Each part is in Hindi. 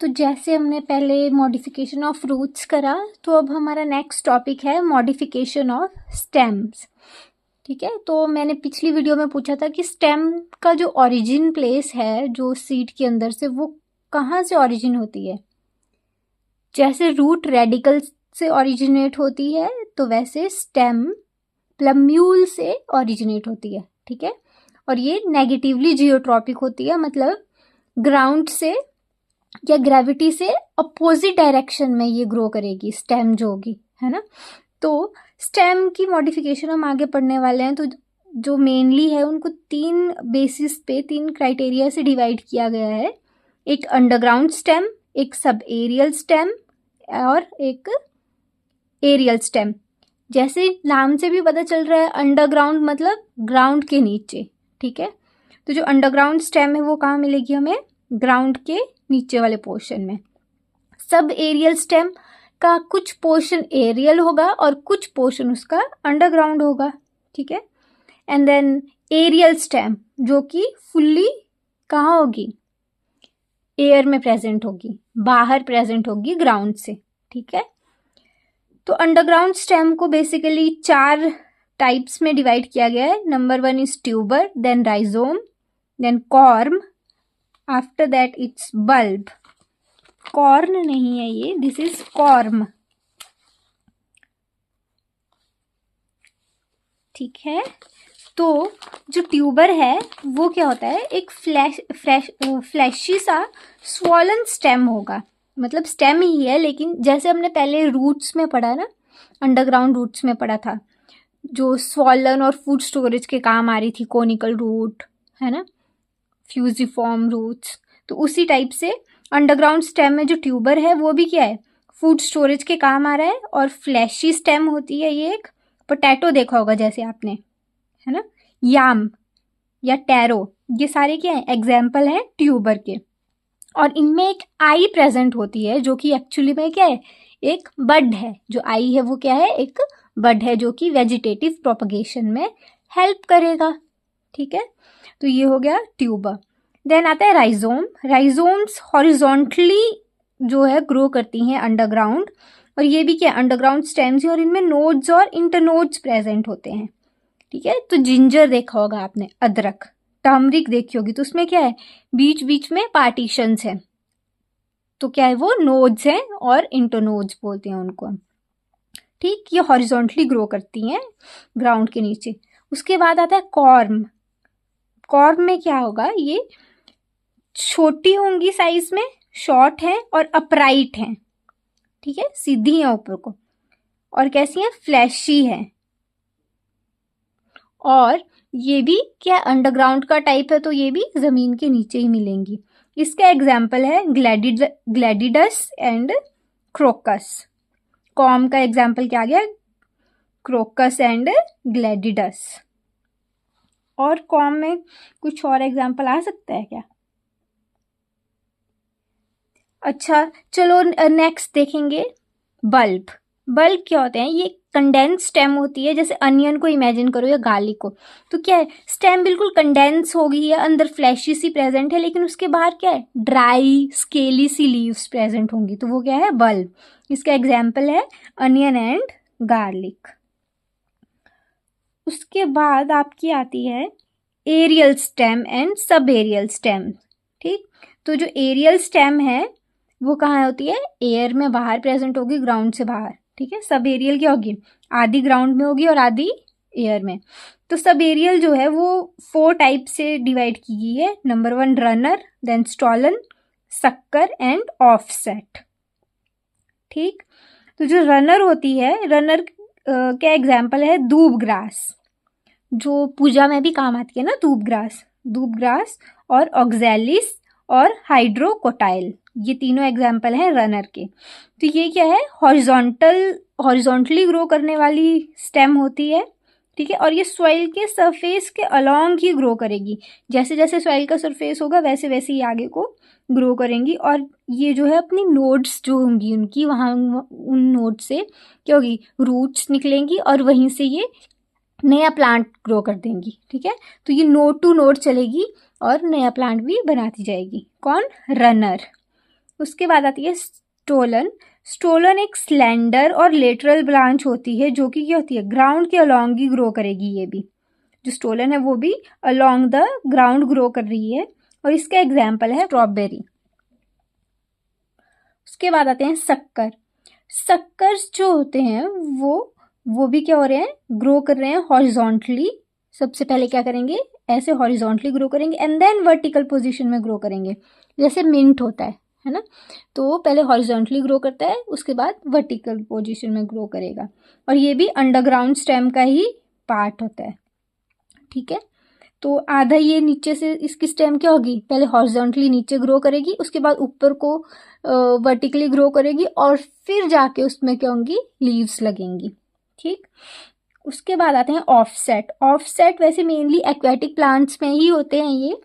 तो जैसे हमने पहले मॉडिफिकेशन ऑफ रूट्स करा, तो अब हमारा नेक्स्ट टॉपिक है मॉडिफिकेशन ऑफ स्टेम्स। ठीक है, तो मैंने पिछली वीडियो में पूछा था कि स्टेम का जो ओरिजिन प्लेस है जो सीड के अंदर से, वो कहाँ से ओरिजिन होती है। जैसे रूट रेडिकल से ओरिजिनेट होती है, तो वैसे स्टेम प्लम्यूल से ओरिजिनेट होती है। ठीक है, और ये नेगेटिवली जियोट्रॉपिक होती है, मतलब ग्राउंड से या ग्रेविटी से अपोजिट डायरेक्शन में ये ग्रो करेगी स्टेम जो होगी, है ना। तो स्टेम की मॉडिफिकेशन हम आगे पढ़ने वाले हैं। तो जो मेनली है उनको 3 बेसिस पे, 3 क्राइटेरिया से डिवाइड किया गया है। एक अंडरग्राउंड स्टेम, एक सब एरियल स्टेम और एक एरियल स्टेम। जैसे नाम से भी पता चल रहा है, अंडरग्राउंड मतलब ग्राउंड के नीचे। ठीक है, तो जो अंडरग्राउंड स्टेम है वो कहाँ मिलेगी हमें, ग्राउंड के नीचे वाले पोर्शन में। सब एरियल स्टेम का कुछ पोर्शन एरियल होगा और कुछ पोर्शन उसका अंडरग्राउंड होगा। ठीक है, एंड देन एरियल स्टेम जो कि फुल्ली कहाँ होगी, एयर में प्रेजेंट होगी, बाहर प्रेजेंट होगी ग्राउंड से। ठीक है, तो अंडरग्राउंड स्टेम को बेसिकली 4 टाइप्स में डिवाइड किया गया है। Number 1 is tuber, then rhizome, then corm, after that it's bulb. Corn नहीं है ये, दिस इज कॉर्म। ठीक है, तो जो ट्यूबर है वो क्या होता है, एक फ्लैशी सा स्वॉलन स्टेम होगा, मतलब स्टेम ही है, लेकिन जैसे हमने पहले रूट्स में पढ़ा ना, अंडरग्राउंड रूट्स में पढ़ा था, जो स्वॉलन और फूड स्टोरेज के काम आ रही थी, कोनिकल रूट, है ना, फ्यूजिफॉर्म रूट्स। तो उसी टाइप से अंडरग्राउंड स्टेम में जो ट्यूबर है वो भी क्या है, फूड स्टोरेज के काम आ रहा है। और फ्लैशी स्टेम होती है ये, एक पोटैटो देखा होगा जैसे आपने, है ना, याम या टैरो, ये सारे क्या है, एग्जाम्पल है ट्यूबर के। और इनमें एक आई प्रेजेंट होती है जो कि एक्चुअली में क्या है, एक बड है। जो आई है वो क्या है, एक बड है जो कि वेजिटेटिव प्रोपगेशन में हेल्प करेगा। ठीक है, तो ये हो गया ट्यूबर। देन आता है राइजोम। राइजोम्स हॉरिजॉन्टली जो है ग्रो करती हैं अंडरग्राउंड, और ये भी क्या, अंडरग्राउंड स्टेम्स है, और इनमें नोड्स और इंटरनोड्स प्रेजेंट होते हैं। ठीक है, तो जिंजर देखा होगा आपने, अदरक, टर्मरिक देखी होगी, तो उसमें क्या है, बीच बीच में पार्टीशंस हैं, तो क्या है वो नोड्स हैं और इंटरनोड्स बोलते हैं उनको। ठीक, ये हॉरिजॉन्टली ग्रो करती हैं ग्राउंड के नीचे। उसके बाद आता है कॉर्म। कॉर्म में क्या होगा, ये छोटी होंगी साइज में, शॉर्ट है और अपराइट हैं। ठीक है, सीधी है ऊपर को, और कैसी है, फ्लैशी है। और ये भी क्या, अंडरग्राउंड का टाइप है, तो ये भी जमीन के नीचे ही मिलेंगी। इसका एग्जाम्पल है ग्लैडिडस एंड क्रोकस। कॉर्म का एग्जाम्पल क्या आ गया, क्रोकस एंड ग्लैडिडस। और कॉर्म में कुछ और एग्जाम्पल आ सकता है क्या? अच्छा चलो नेक्स्ट देखेंगे बल्ब। बल्ब क्या होते हैं, ये कंडेंस स्टेम होती है, जैसे अनियन को इमेजिन करो या गार्लिक को। तो क्या है, स्टेम बिल्कुल कंडेंस होगी या अंदर फ्लैशी सी प्रेजेंट है, लेकिन उसके बाहर क्या है, ड्राई स्केली सी लीव्स प्रेजेंट होंगी, तो वो क्या है, बल्ब। इसका एग्जाम्पल है अनियन एंड गार्लिक। उसके बाद आपकी आती है aerial stem and sub aerial stem. ठीक, तो जो एरियल स्टेम है वो कहाँ होती है, एयर में बाहर प्रेजेंट होगी, ग्राउंड से बाहर। ठीक है, सब एरियल क्या होगी, आधी ग्राउंड में होगी और आधी एयर में। तो सब एरियल जो है वो 4 टाइप से डिवाइड की गई है। Number 1 runner, then stolon, sucker and offset. ठीक, तो जो रनर होती है, रनर का एग्जाम्पल है दूब ग्रास, जो पूजा में भी काम आती है ना, दूब ग्रास और ऑक्सैलिस और हाइड्रोकोटाइल, ये तीनों एग्जाम्पल हैं रनर के। तो ये क्या है, हॉरिजॉन्टली ग्रो करने वाली स्टेम होती है। ठीक है, और ये सॉइल के सरफेस के अलोंग ही ग्रो करेगी, जैसे जैसे सॉइल का सरफेस होगा वैसे वैसे ही आगे को ग्रो करेंगी। और ये जो है अपनी नोड्स जो होंगी उनकी, वहाँ उन नोड से क्या होगी, रूट्स निकलेंगी और वहीं से ये नया प्लांट ग्रो कर देंगी। ठीक है, तो ये नोड टू नोड चलेगी और नया प्लांट भी बनाती जाएगी। कौन, रनर। उसके बाद आती है स्टोलन। स्टोलन एक स्लेंडर और लेटरल ब्रांच होती है जो कि क्या होती है, ग्राउंड के अलोंग ही ग्रो करेगी। ये भी जो स्टोलन है वो भी अलोंग द ग्राउंड ग्रो कर रही है, और इसका एग्जाम्पल है स्ट्रॉबेरी। उसके बाद आते हैं शक्कर। शक्कर्स जो होते हैं वो भी क्या हो रहे हैं, ग्रो कर रहे हैं हॉरिजॉन्टली। सबसे पहले क्या करेंगे, ऐसे हॉरिजॉन्टली ग्रो करेंगे एंड देन वर्टिकल पोजीशन में ग्रो करेंगे। जैसे मिंट होता है ना, तो पहले हॉरिजॉन्टली ग्रो करता है, उसके बाद वर्टिकल पोजीशन में ग्रो करेगा, और ये भी अंडरग्राउंड स्टेम का ही पार्ट होता है। ठीक है, तो आधा ये नीचे से इसकी स्टेम क्या होगी, पहले हॉरिजॉन्टली नीचे ग्रो करेगी, उसके बाद ऊपर को वर्टिकली ग्रो करेगी, और फिर जाके उसमें क्या होंगी, लीव्स लगेंगी। ठीक, उसके बाद आते हैं ऑफसेट। ऑफसेट वैसे मेनली एक्वेटिक प्लांट्स में ही होते हैं ये।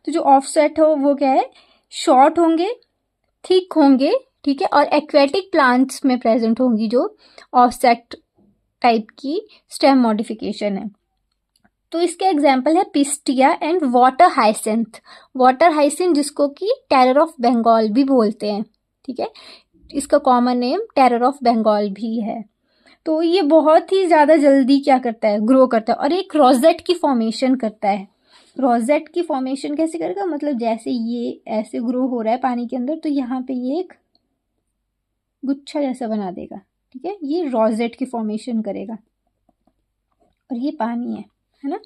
तो जो ऑफसेट हो वो क्या है, शॉर्ट होंगे, थिक होंगे, ठीक है, और एक्वेटिक प्लांट्स में प्रेजेंट होंगी जो ऑफसेट टाइप की स्टेम मॉडिफिकेशन है। तो इसके एग्जाम्पल है pistia and water hyacinth. Water hyacinth जिसको कि टेरर ऑफ बंगाल भी बोलते हैं। ठीक है, इसका common name terror of Bengal भी है। तो ये बहुत ही ज़्यादा जल्दी क्या करता है, ग्रो करता है, और एक रोजेट की फॉर्मेशन करता है। रोजेट की फॉर्मेशन कैसे करेगा, मतलब जैसे ये ऐसे ग्रो हो रहा है पानी के अंदर, तो यहाँ पे ये एक गुच्छा जैसा बना देगा। ठीक है, ये रोजेट की फॉर्मेशन करेगा, और ये पानी है ना।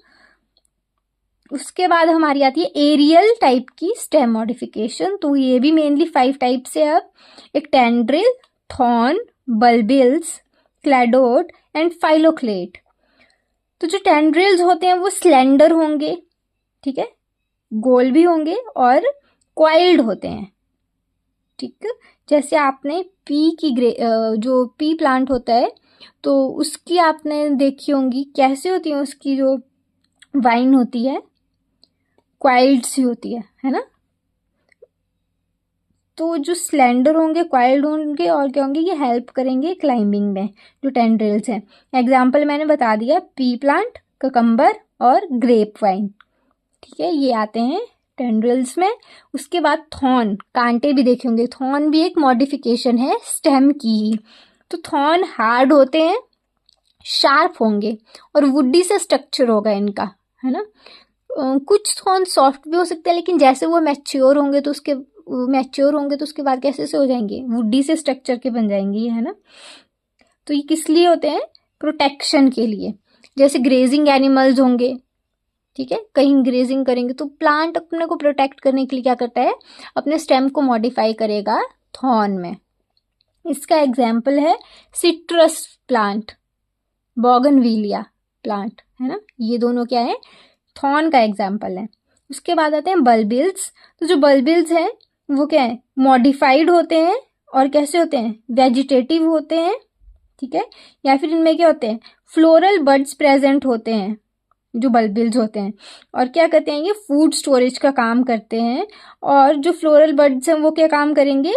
उसके बाद हमारी आती है एरियल टाइप की स्टेम मॉडिफिकेशन। तो ये भी मेनली 5 टाइप से। अब एक tendril, thorn, bulbils, cladode and phylloclade. तो जो टेंड्रिल्स होते हैं वो स्लेंडर होंगे, ठीक है, गोल भी होंगे और क्वाइल्ड होते हैं। ठीक, जैसे आपने पी की जो पी प्लांट होता है तो उसकी आपने देखी होंगी, कैसे होती है उसकी जो वाइन होती है, क्वाइल्ड सी होती है ना। तो जो स्लेंडर होंगे, क्वाइल्ड होंगे, और क्या होंगे, ये हेल्प करेंगे क्लाइंबिंग में, जो टेंड्रिल्स हैं। एग्जाम्पल मैंने बता दिया, पी प्लांट, ककम्बर और ग्रेप वाइन। ठीक है, ये आते हैं टेंड्रिल्स में। उसके बाद थॉर्न, कांटे भी देखे होंगे, थॉर्न भी एक मॉडिफिकेशन है स्टेम की ही। तो थॉर्न हार्ड होते हैं, शार्प होंगे, और वुडी से स्ट्रक्चर होगा इनका, है ना। कुछ थॉर्न सॉफ्ट भी हो सकते हैं, लेकिन जैसे वो मैच्योर होंगे तो उसके बाद कैसे से हो जाएंगे, वुडी से स्ट्रक्चर के बन जाएंगे, है ना। तो ये किस लिए होते हैं, प्रोटेक्शन के लिए। जैसे ग्रेजिंग एनिमल्स होंगे, ठीक है, कहीं ग्रेजिंग करेंगे तो प्लांट अपने को प्रोटेक्ट करने के लिए क्या करता है, अपने स्टेम को मॉडिफाई करेगा थॉर्न में। इसका एग्जाम्पल है सिट्रस प्लांट, बोगनविलिया प्लांट, है ना। ये दोनों क्या है, थॉर्न का एग्जाम्पल है। उसके बाद आते हैं बल्बिल्स। तो जो बल्बिल्स हैं वो क्या है, मॉडिफाइड होते हैं, और कैसे होते हैं, वेजिटेटिव होते हैं। ठीक है, या फिर इनमें क्या होते हैं, फ्लोरल बड्स प्रेजेंट होते हैं जो बल्बिल्स होते हैं, और क्या करते हैं, ये फूड स्टोरेज का काम करते हैं। और जो फ्लोरल बड्स हैं वो क्या काम करेंगे,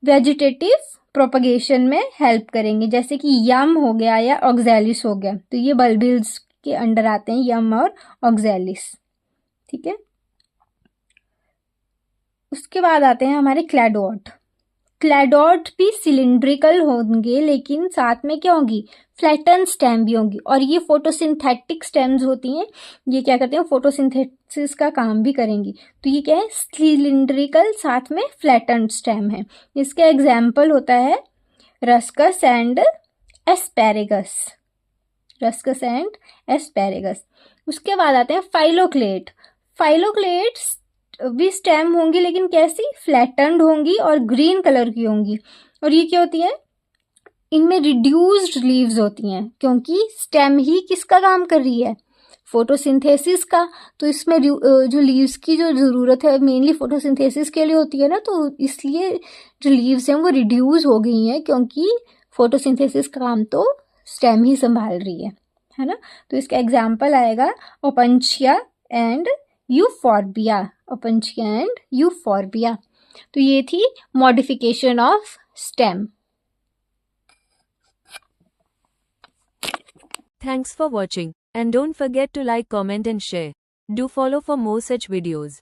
वेजिटेटिव प्रोपगेशन में हेल्प करेंगे, जैसे कि यम हो गया या ऑक्सैलिस हो गया। तो ये बल्बिल्स के अंडर आते हैं, यम और ऑक्सैलिस। ठीक है, उसके बाद आते हैं हमारे क्लैडोड। क्लैडोड भी सिलिंड्रिकल होंगे, लेकिन साथ में क्या होंगी, फ्लैटन स्टेम भी होंगी, और ये फोटोसिंथेटिक स्टेम्स होती हैं। ये क्या करते हैं, फोटोसिंथेसिस का काम भी करेंगी। तो ये क्या है, सिलिंड्रिकल साथ में फ्लैटन स्टेम है। इसका एग्जाम्पल होता है ruscus and asparagus, ruscus and asparagus. उसके बाद आते हैं फाइलोक्लेट। फाइलोक्लेट्स भी स्टेम होंगी, लेकिन कैसी, फ्लैटन्ड होंगी और ग्रीन कलर की होंगी। और ये क्या होती है, इनमें रिड्यूस्ड लीव्स होती हैं, क्योंकि स्टेम ही किसका काम कर रही है, फोटोसिंथेसिस का। तो इसमें जो लीव्स की जो ज़रूरत है मेनली फोटोसिंथेसिस के लिए होती है ना, तो इसलिए जो लीव्स हैं वो रिड्यूस हो गई हैं, क्योंकि फोटोसिंथेसिस का काम तो स्टेम ही संभाल रही है ना। तो इसका एग्जाम्पल आएगा ओपनशिया एंड यूफॉर्बिया, ओपनशिया एंड यूफॉर्बिया। तो ये थी modification of stem. Thanks for watching, and don't forget to like, comment and share. Do follow for more such videos.